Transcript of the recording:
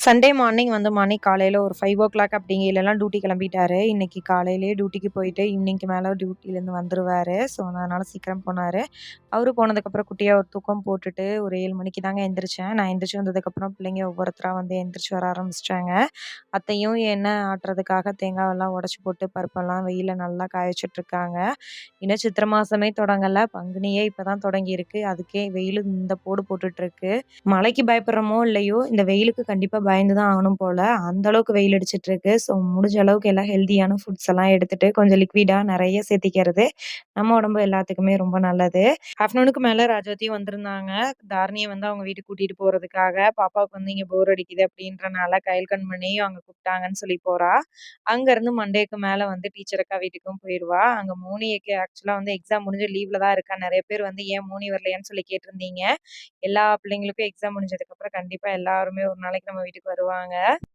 Sunday morning வந்து மணி காலையில ஒரு 5:00 அப்படிங்கையிலலாம் டியூட்டி கிளம்பிட்டாரு. இன்னைக்கு காலையிலேயே டியூட்டிக்கு போயிட்டு ஈவினிங்க்கு மேல டியூட்டிலேருந்து வந்துருவாரு. ஸோ, அதனால சீக்கிரம் போனாரு. அவரு போனதுக்கப்புறம் குட்டியா ஒரு தூக்கம் போட்டுட்டு ஒரு 7 மணிக்கு தாங்க எந்திரிச்சேன். நான் எந்திரிச்சு வந்ததுக்கப்புறம் பிள்ளைங்க ஒவ்வொருத்தரா வந்து எந்திரிச்சு வர ஆரம்பிச்சுட்டாங்க. அத்தையும் எண்ணெய் ஆட்டுறதுக்காக தேங்காவெல்லாம் உடைச்சு போட்டு பருப்பெல்லாம் வெயில்ல நல்லா காய வச்சுட்ருக்காங்க. இன்னும் சித்திரை மாசமே தொடங்கல. பங்குனியே இப்பதான் தொடங்கியிருக்கு. அதுக்கே வெயிலு இந்த போடு போட்டுட்ருக்கு. மழைக்கு பயப்படுறோமோ இல்லையோ, இந்த வெயிலுக்கு கண்டிப்பா பயந்து தான் ஆகணும் போல. அந்த அளவுக்கு வெயில் அடிச்சிட்டுருக்கு. ஸோ முடிஞ்ச அளவுக்கு எல்லாம் ஹெல்தியான ஃபுட்ஸ் எல்லாம் எடுத்துட்டு, கொஞ்சம் லிக்விடா நெறைய சேர்த்திக்கிறது, நம்ம உடம்பு எல்லாத்துக்குமே ரொம்ப நல்லது. ஆஃப்டர்நூனுக்கு மேல ராஜவதியும் வந்திருந்தாங்க. தாரணிய வந்து அவங்க வீட்டுக்கு கூட்டிட்டு போறதுக்காக. பாப்பாவுக்கு வந்து இங்க போர் அடிக்குது அப்படின்றனால கயல் கண்மணியும் அங்க கூப்பிட்டாங்கன்னு சொல்லி போறா. அங்கருந்து மண்டேக்கு மேல வந்து டீச்சர் அக்கா வீட்டுக்கும் போயிருவா. அங்க மோனியக்கு ஆக்சுவலா வந்து எக்ஸாம் முடிஞ்சு லீவ்ல தான் இருக்கா. நெறைய பேர் வந்து ஏன் மோனி வரலையான்னு சொல்லி கேட்டிருந்தீங்க. எல்லா பிள்ளைங்களுக்கும் எக்ஸாம் முடிஞ்சதுக்கப்புறம் கண்டிப்பா எல்லாருமே ஒரு நாளைக்கு நம்ம வீட்டுக்கு வருவாங்க.